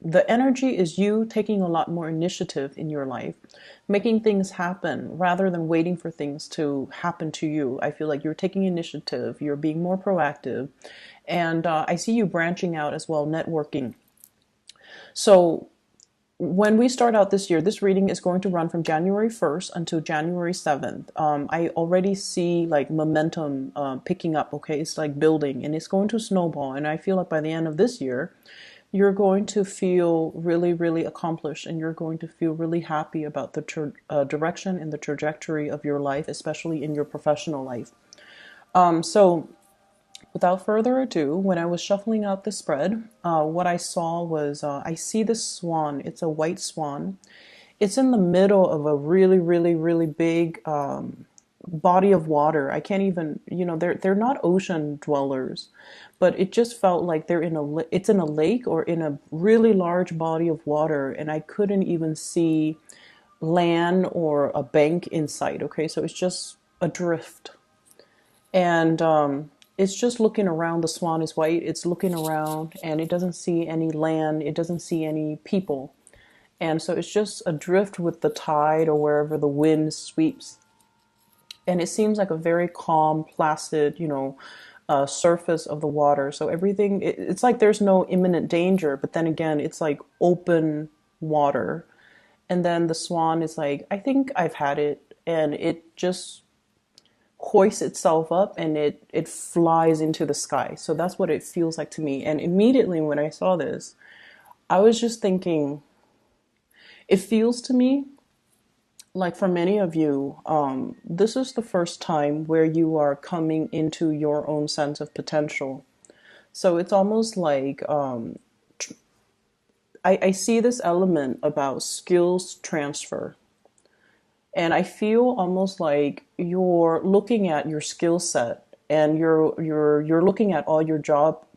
the energy is you taking a lot more initiative in your life, making things happen rather than waiting for things to happen to you. I feel like you're taking initiative, you're being more proactive, and I see you branching out as well, networking. So when we start out this year, this reading is going to run from January 1st until January 7th. I already see like momentum picking up, okay? It's like building and it's going to snowball. And I feel like by the end of this year, you're going to feel really, really accomplished and you're going to feel really happy about the direction and the trajectory of your life, especially in your professional life. So without further ado, when I was shuffling out the spread, what I saw was I see this swan. It's a white swan. It's in the middle of a really, really, really big body of water. I can't even, they're not ocean dwellers, but it just felt like it's in a lake or in a really large body of water, and I couldn't even see land or a bank in sight. Okay, so it's just adrift. And it's just looking around. The swan is white. It's looking around and it doesn't see any land. It doesn't see any people. And so it's just adrift with the tide or wherever the wind sweeps. And it seems like a very calm, placid, surface of the water. So everything, it's like there's no imminent danger, but then again, it's like open water. And then the swan is like, I think I've had it. And it just hoists itself up and it flies into the sky. So that's what it feels like to me. And immediately when I saw this, I was just thinking, it feels to me like for many of you, this is the first time where you are coming into your own sense of potential. So it's almost like I see this element about skills transfer. And I feel almost like you're looking at your skill set and you're looking at all your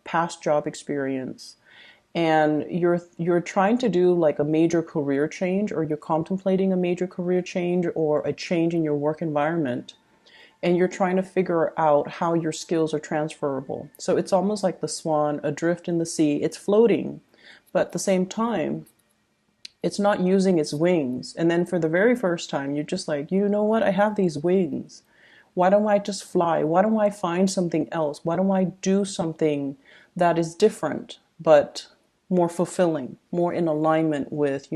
past job experience, and you're trying to do like a major career change, or you're contemplating a major career change or a change in your work environment, and you're trying to figure out how your skills are transferable. So it's almost like the swan adrift in the sea. It's floating, but at the same time, it's not using its wings. And then for the very first time, you're just like, you know what? I have these wings. Why don't I just fly? Why don't I find something else? Why don't I do something that is different, but more fulfilling, more in alignment with,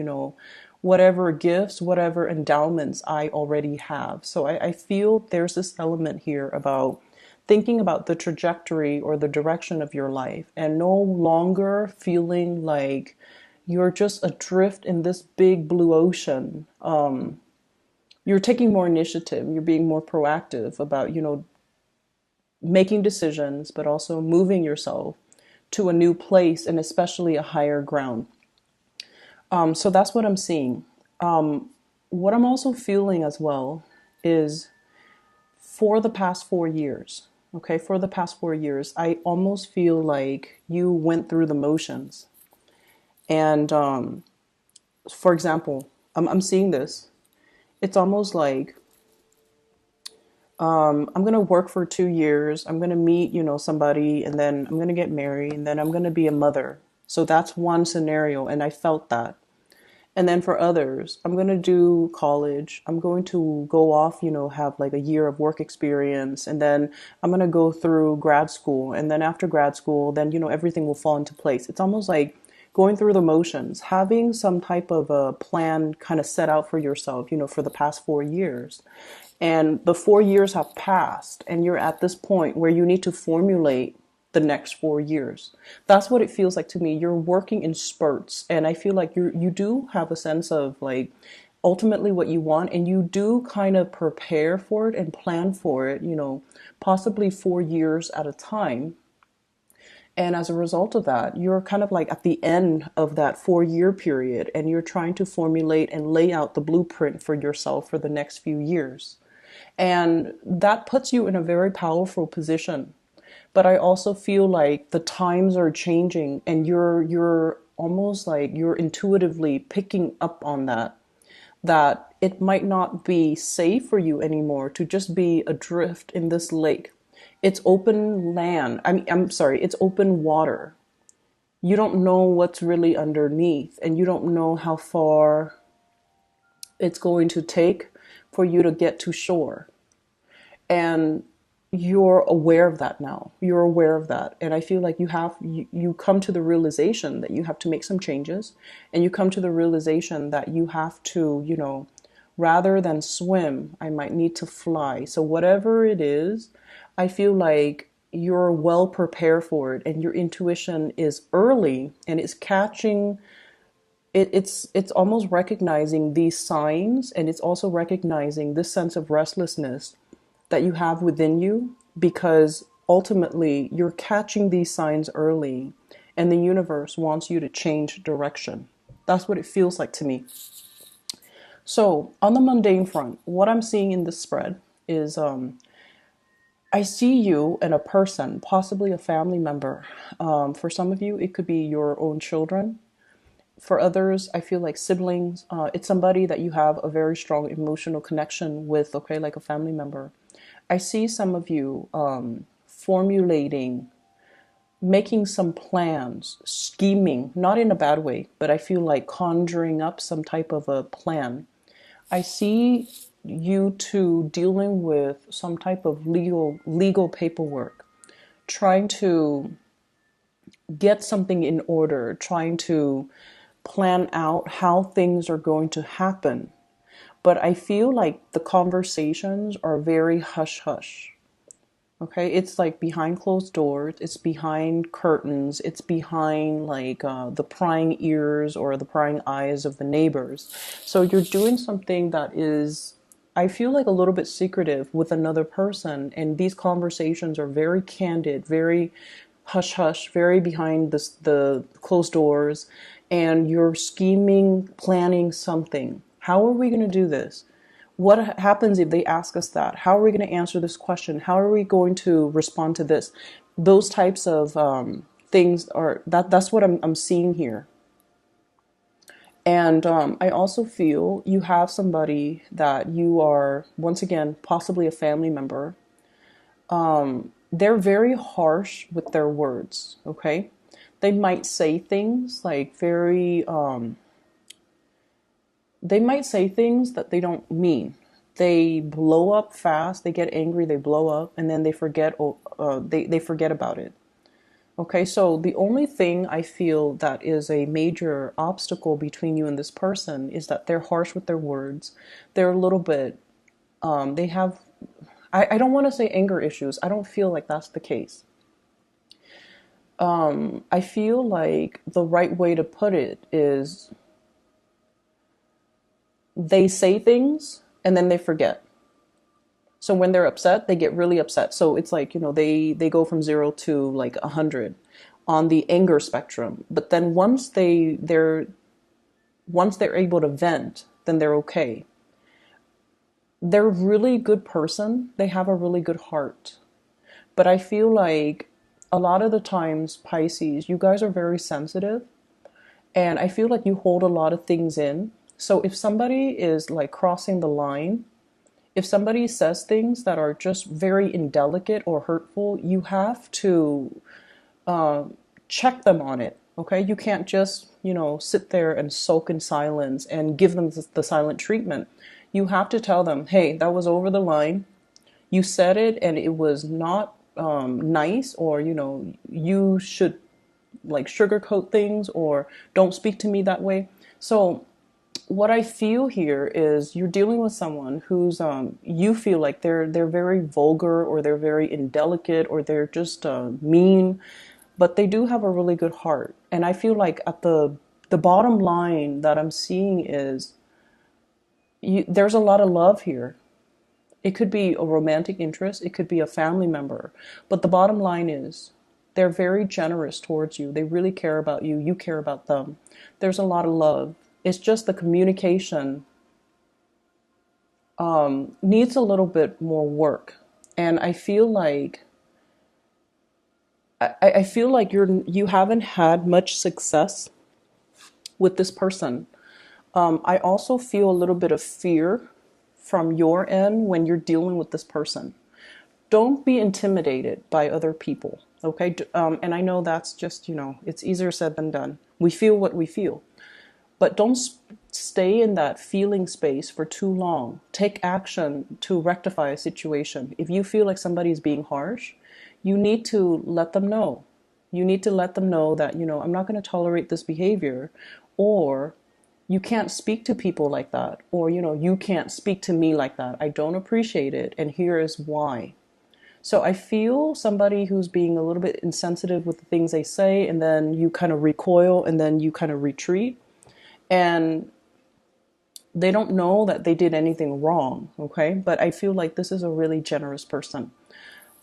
whatever gifts, whatever endowments I already have. So I feel there's this element here about thinking about the trajectory or the direction of your life and no longer feeling like you're just adrift in this big blue ocean. You're taking more initiative. You're being more proactive about, making decisions, but also moving yourself to a new place and especially a higher ground. So that's what I'm seeing. What I'm also feeling as well is for the past 4 years, okay, for the past 4 years, I almost feel like you went through the motions. And for example, I'm seeing this. It's almost like I'm going to work for 2 years. I'm going to meet, somebody, and then I'm going to get married, and then I'm going to be a mother. So that's one scenario, and I felt that. And then for others, I'm going to do college. I'm going to go off, have like a year of work experience, and then I'm going to go through grad school. And then after grad school, then, everything will fall into place. It's almost like going through the motions, having some type of a plan kind of set out for yourself, for the past 4 years. And the 4 years have passed, and you're at this point where you need to formulate the next 4 years. That's what it feels like to me. You're working in spurts, and I feel like you do have a sense of like ultimately what you want, and you do kind of prepare for it and plan for it, possibly 4 years at a time. And as a result of that, you're kind of like at the end of that 4 year period, and you're trying to formulate and lay out the blueprint for yourself for the next few years. And that puts you in a very powerful position. But I also feel like the times are changing, and you're almost like you're intuitively picking up on that it might not be safe for you anymore to just be adrift in this lake. It's open land. I'm sorry, it's open water. you don't know what's really underneath, and you don't know how far it's going to take for you to get to shore. And you're aware of that now. You're aware of that. And I feel like you come to the realization that you have to make some changes, and you come to the realization that you have to, rather than swim, I might need to fly. So whatever it is, I feel like you're well prepared for it, and your intuition is early, and it's catching it's almost recognizing these signs, and it's also recognizing this sense of restlessness that you have within you, because ultimately you're catching these signs early, and the universe wants you to change direction. That's what it feels like to me. So on the mundane front, what I'm seeing in this spread is I see you and a person, possibly a family member. For some of you, it could be your own children. For others, I feel like siblings. It's somebody that you have a very strong emotional connection with, okay, like a family member. I see some of you formulating, making some plans, scheming, not in a bad way, but I feel like conjuring up some type of a plan. I see you two dealing with some type of legal paperwork, trying to get something in order, trying to plan out how things are going to happen. But I feel like the conversations are very hush hush. Okay, it's like behind closed doors, it's behind curtains, it's behind like the prying ears or the prying eyes of the neighbors. So you're doing something that is, I feel like, a little bit secretive with another person, and these conversations are very candid, very hush hush, very behind the closed doors, and you're scheming, planning something. How are we going to do this? What happens if they ask us that? How are we going to answer this question? How are we going to respond to this? Those types of things are that's what I'm seeing here. And I also feel you have somebody that you are, once again, possibly a family member. They're very harsh with their words, okay? They might say things like they might say things that they don't mean. They blow up fast, they get angry, they blow up, and then they forget, they forget about it. Okay, so the only thing I feel that is a major obstacle between you and this person is that they're harsh with their words. They're a little bit, they have, I don't want to say anger issues. I don't feel like that's the case. I feel like the right way to put it is they say things and then they forget. So when they're upset, they get really upset. So it's like, they go from 0 to like 100 on the anger spectrum. But then once they're able to vent, then they're okay. They're a really good person. They have a really good heart. But I feel like a lot of the times, Pisces, you guys are very sensitive. And I feel like you hold a lot of things in. So if somebody is like crossing the line, if somebody says things that are just very indelicate or hurtful, you have to check them on it. Okay, you can't just sit there and sulk in silence and give them the silent treatment. You have to tell them, hey, that was over the line. You said it and it was not nice, or you should like sugarcoat things, or don't speak to me that way. So what I feel here is you're dealing with someone who's you feel like they're very vulgar, or they're very indelicate, or they're just mean, but they do have a really good heart. And I feel like at the bottom line that I'm seeing is there's a lot of love here. It could be a romantic interest, it could be a family member, but the bottom line is they're very generous towards you. They really care about you. You care about them. There's a lot of love. It's just the communication needs a little bit more work. And I feel like I feel like you haven't had much success with this person. I also feel a little bit of fear from your end when you're dealing with this person. don't be intimidated by other people. Okay. And I know that's just, it's easier said than done. We feel what we feel, but don't stay in that feeling space for too long. Take action to rectify a situation. If you feel like somebody's being harsh, you need to let them know. You need to let them know that, I'm not going to tolerate this behavior, or you can't speak to people like that, or, you can't speak to me like that. I don't appreciate it, and here is why. So I feel somebody who's being a little bit insensitive with the things they say, and then you kind of recoil, and then you kind of retreat, and they don't know that they did anything wrong. Okay. But I feel like this is a really generous person.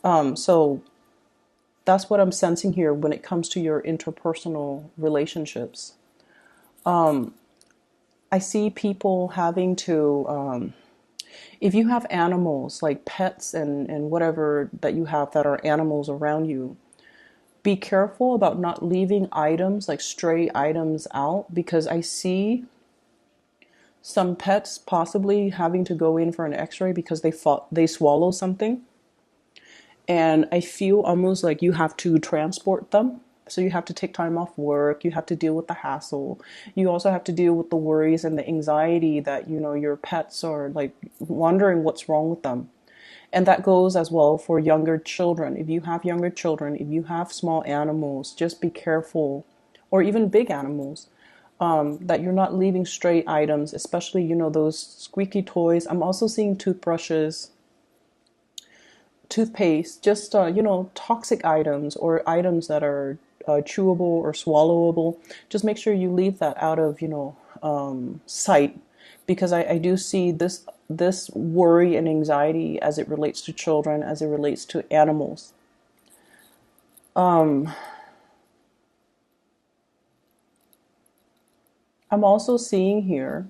So that's what I'm sensing here when it comes to your interpersonal relationships. I see people having to, if you have animals like pets and whatever that you have that are animals around you, be careful about not leaving items like stray items out, because I see some pets possibly having to go in for an x-ray because they swallow something. And I feel almost like you have to transport them. So you have to take time off work. You have to deal with the hassle. You also have to deal with the worries and the anxiety that, your pets are like wondering what's wrong with them. And that goes as well for younger children. If you have younger children, if you have small animals, just be careful, or even big animals, that you're not leaving stray items, especially, those squeaky toys. I'm also seeing toothbrushes, toothpaste, just, toxic items or items that are chewable or swallowable. Just make sure you leave that out of, sight, because I do see this worry and anxiety as it relates to children, as it relates to animals. I'm also seeing here,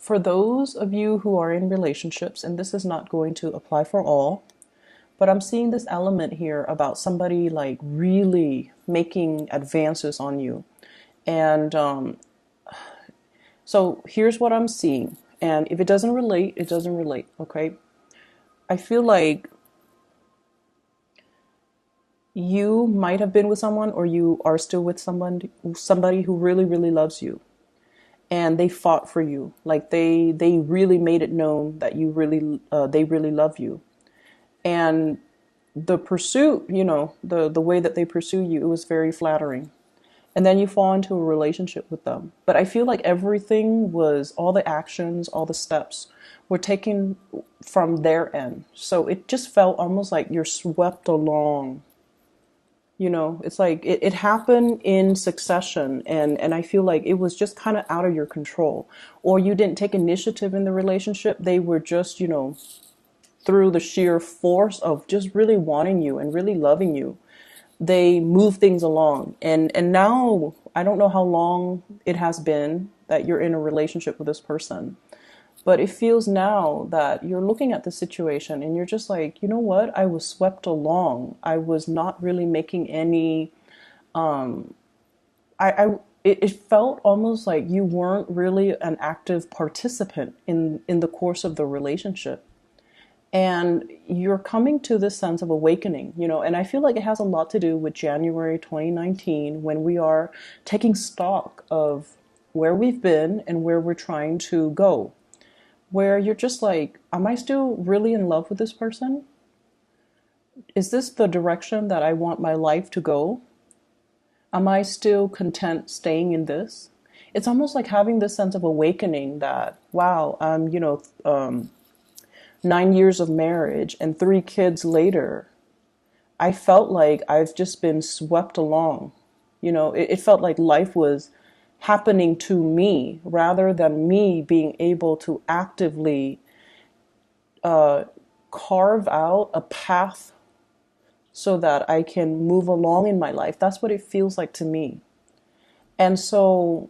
for those of you who are in relationships, and this is not going to apply for all, but I'm seeing this element here about somebody like really making advances on you. And so here's what I'm seeing. And if it doesn't relate, it doesn't relate. Okay. I feel like you might have been with someone, or you are still with somebody who really, really loves you. And they fought for you. Like they really made it known that they really love you. And the pursuit, the way that they pursue you, it was very flattering. And then you fall into a relationship with them. But I feel like all the actions, all the steps were taken from their end. So it just felt almost like you're swept along. It's like it happened in succession, and I feel like it was just kind of out of your control. Or you didn't take initiative in the relationship. They were just, through the sheer force of just really wanting you and really loving you, they move things along. And now I don't know how long it has been that you're in a relationship with this person, but it feels now that you're looking at the situation and you're just like, you know what? I was swept along. I was not really making any, it felt almost like you weren't really an active participant in the course of the relationship. And you're coming to this sense of awakening, and I feel like it has a lot to do with January 2019, when we are taking stock of where we've been and where we're trying to go. Where you're just like, am I still really in love with this person? Is this the direction that I want my life to go? Am I still content staying in this? It's almost like having this sense of awakening that, wow, 9 years of marriage and 3 kids later, I felt like I've just been swept along. It felt like life was happening to me rather than me being able to actively carve out a path so that I can move along in my life. That's what it feels like to me. And so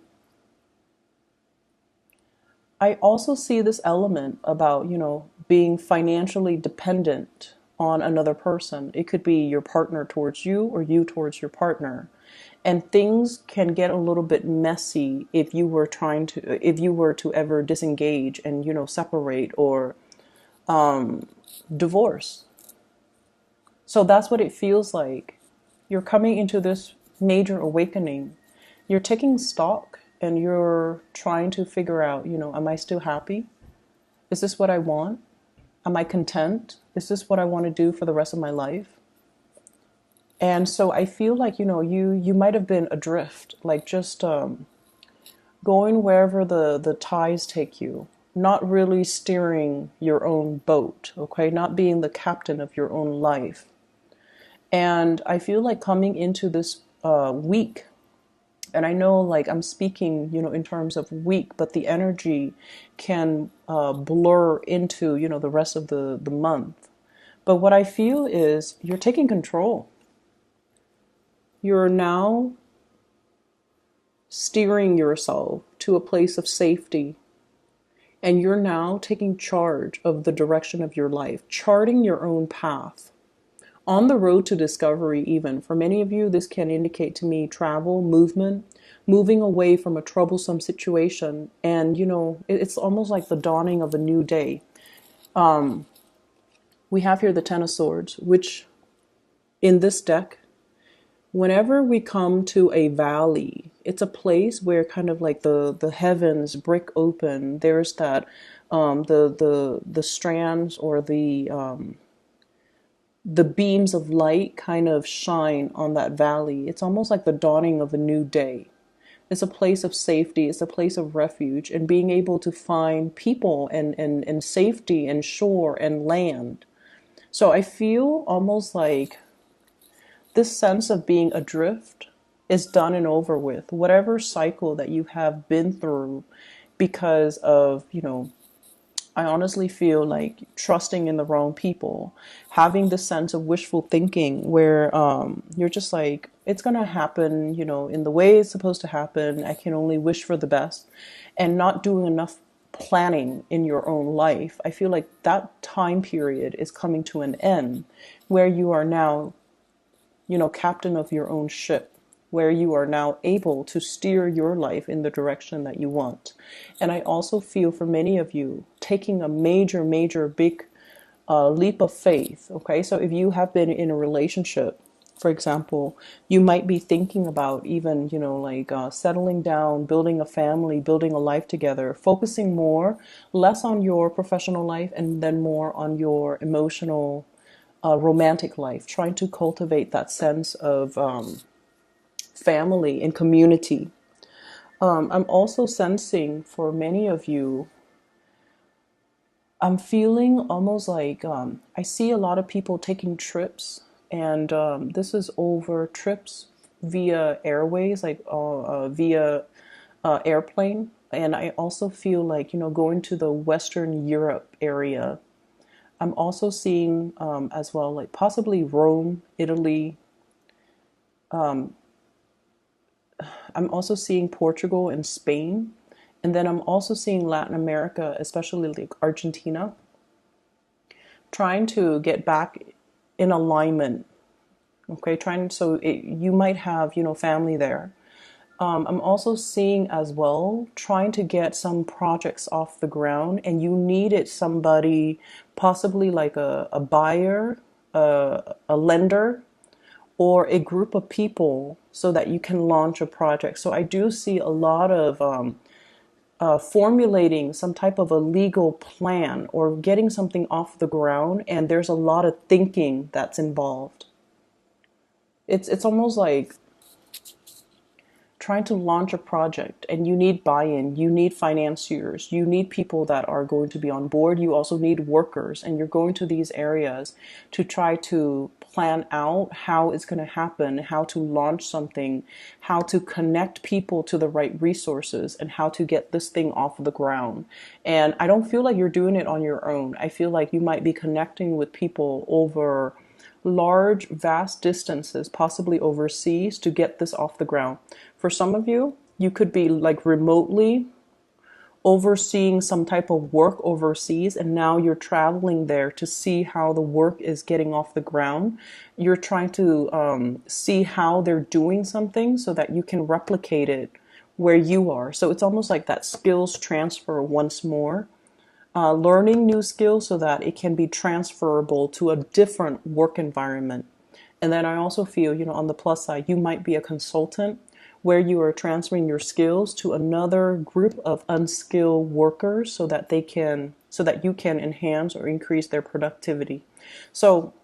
I also see this element about, being financially dependent on another person. It could be your partner towards you or you towards your partner. And things can get a little bit messy if you were to ever disengage and, separate, or divorce. So that's what it feels like. You're coming into this major awakening. You're taking stock and you're trying to figure out, am I still happy? Is this what I want? Am I content? Is this what I want to do for the rest of my life? And so I feel like, you might have been adrift, like just going wherever the tides take you, not really steering your own boat, okay? Not being the captain of your own life. And I feel like coming into this week, and I know like I'm speaking, in terms of week, but the energy can blur into, the rest of the month. But what I feel is you're taking control. You're now steering yourself to a place of safety. And you're now taking charge of the direction of your life, charting your own path. On the road to discovery, even. For many of you, this can indicate to me travel, movement, moving away from a troublesome situation. And, it's almost like the dawning of a new day. We have here the Ten of Swords, which in this deck, whenever we come to a valley, it's a place where kind of like the heavens break open. There's that the strands or the beams of light kind of shine on that valley. It's almost like the dawning of a new day. It's a place of safety. It's a place of refuge, and being able to find people and safety and shore and land. So I feel almost like this sense of being adrift is done and over with. Whatever cycle that you have been through because of, I honestly feel like trusting in the wrong people, having this sense of wishful thinking where you're just like, it's going to happen, in the way it's supposed to happen. I can only wish for the best, and not doing enough planning in your own life. I feel like that time period is coming to an end where you are now, captain of your own ship, where you are now able to steer your life in the direction that you want. And I also feel for many of you taking a major, major, big leap of faith. Okay, so if you have been in a relationship, for example, you might be thinking about even, settling down, building a family, building a life together, focusing less on your professional life and then more on your emotional, romantic life, trying to cultivate that sense of family and community. I'm also sensing for many of you, I'm feeling almost like I see a lot of people taking trips, and this is over trips via airways, like via airplane. And I also feel like, going to the Western Europe area. I'm also seeing as well, like possibly Rome, Italy. I'm also seeing Portugal and Spain. And then I'm also seeing Latin America, especially like Argentina, trying to get back in alignment. Okay, you might have, family there. I'm also seeing as well, trying to get some projects off the ground, and you needed somebody, possibly like a buyer, a lender, or a group of people so that you can launch a project. So I do see a lot of formulating some type of a legal plan or getting something off the ground, and there's a lot of thinking that's involved. It's almost like trying to launch a project, and you need buy-in, you need financiers, you need people that are going to be on board, you also need workers, and you're going to these areas to try to plan out how it's going to happen, how to launch something, how to connect people to the right resources, and how to get this thing off the ground. And I don't feel like you're doing it on your own. I feel like you might be connecting with people over large, vast distances, possibly overseas, to get this off the ground. For some of you, you could be like remotely overseeing some type of work overseas, and now you're traveling there to see how the work is getting off the ground. You're trying to see how they're doing something so that you can replicate it where you are. So it's almost like that skills transfer once more. learning new skills so that it can be transferable to a different work environment. And then I also feel, on the plus side, you might be a consultant where you are transferring your skills to another group of unskilled workers so that you can enhance or increase their productivity. So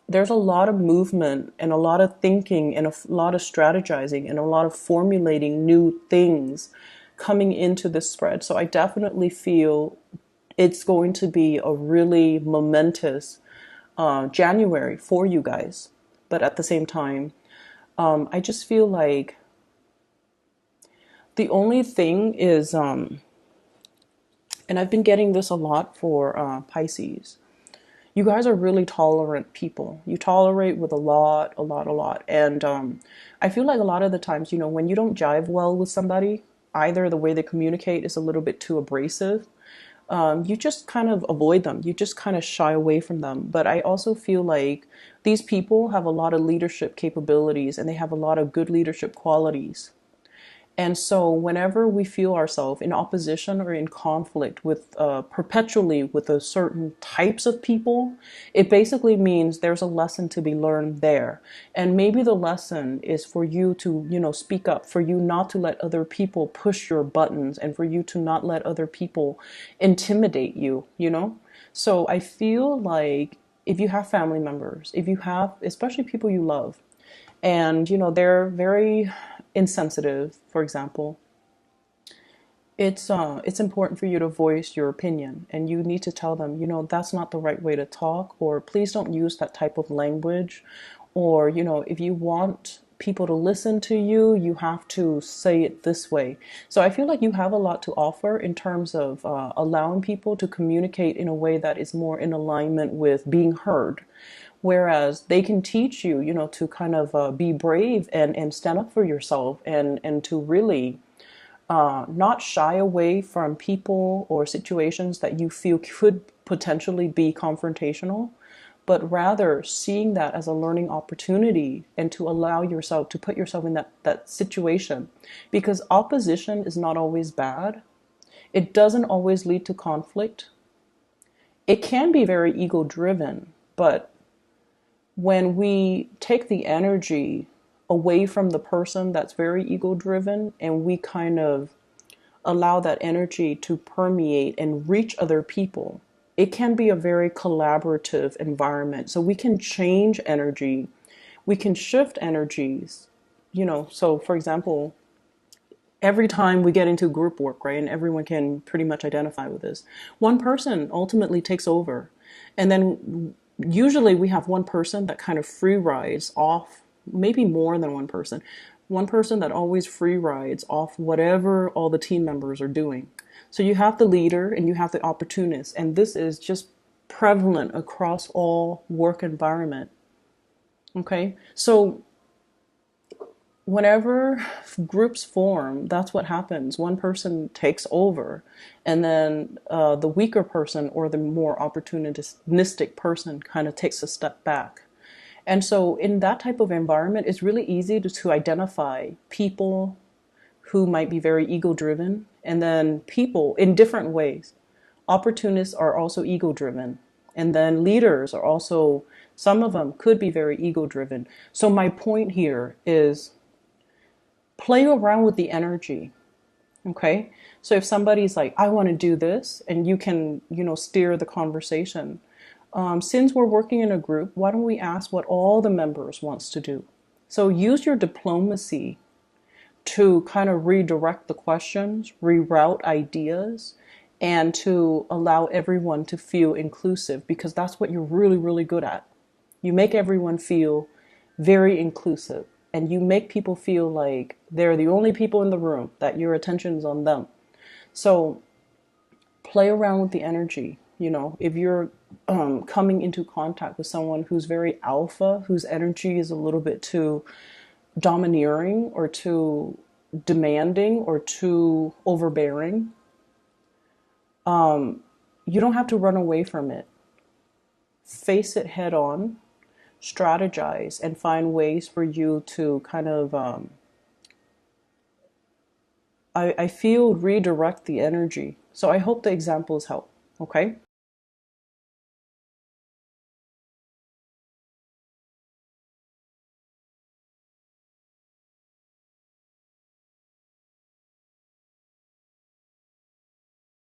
there's a lot of movement and a lot of thinking and a lot of strategizing and a lot of formulating new things coming into this spread. So I definitely feel it's going to be a really momentous January for you guys. But at the same time, I just feel like the only thing is, and I've been getting this a lot for Pisces, you guys are really tolerant people. You tolerate with a lot, a lot, a lot. And I feel like a lot of the times, when you don't jive well with somebody, either the way they communicate is a little bit too abrasive, you just kind of avoid them. You just kind of shy away from them. But I also feel like these people have a lot of leadership capabilities and they have a lot of good leadership qualities. And so whenever we feel ourselves in opposition or in conflict with perpetually with a certain types of people, it basically means there's a lesson to be learned there. And maybe the lesson is for you to, speak up, for you not to let other people push your buttons, and for you to not let other people intimidate you. So I feel like if you have family members, if you have, especially people you love, and they're very insensitive, for example, it's important for you to voice your opinion, and you need to tell them, that's not the right way to talk, or please don't use that type of language, or if you want people to listen to you, you have to say it this way. So I feel like you have a lot to offer in terms of allowing people to communicate in a way that is more in alignment with being heard. Whereas they can teach you, to kind of be brave and stand up for yourself, and to really not shy away from people or situations that you feel could potentially be confrontational, but rather seeing that as a learning opportunity and to allow yourself to put yourself in that situation. Because opposition is not always bad. It doesn't always lead to conflict. It can be very ego driven, but when we take the energy away from the person that's very ego driven, and we kind of allow that energy to permeate and reach other people, it can be a very collaborative environment. So we can change energy, we can shift energies, so for example, every time we get into group work, right, and everyone can pretty much identify with this, one person ultimately takes over, and then usually we have one person that kind of free rides off, maybe more than one person that always free rides off whatever all the team members are doing. So you have the leader and you have the opportunist, and this is just prevalent across all work environment. Okay, so whenever groups form, that's what happens. One person takes over, and then the weaker person or the more opportunistic person kind of takes a step back. And so in that type of environment, it's really easy to identify people who might be very ego driven, and then people in different ways. Opportunists are also ego driven, and then leaders are also, some of them could be very ego driven. So my point here is play around with the energy. Okay, so if somebody's like, I want to do this, and you can, steer the conversation. Since we're working in a group, why don't we ask what all the members wants to do? So use your diplomacy to kind of redirect the questions, reroute ideas, and to allow everyone to feel inclusive, because that's what you're really, really good at. You make everyone feel very inclusive, and you make people feel like they're the only people in the room, that your attention is on them. So play around with the energy. If you're coming into contact with someone who's very alpha, whose energy is a little bit too domineering or too demanding or too overbearing, you don't have to run away from it. Face it head on, strategize, and find ways for you to kind of, I feel, redirect the energy. So I hope the examples help. Okay.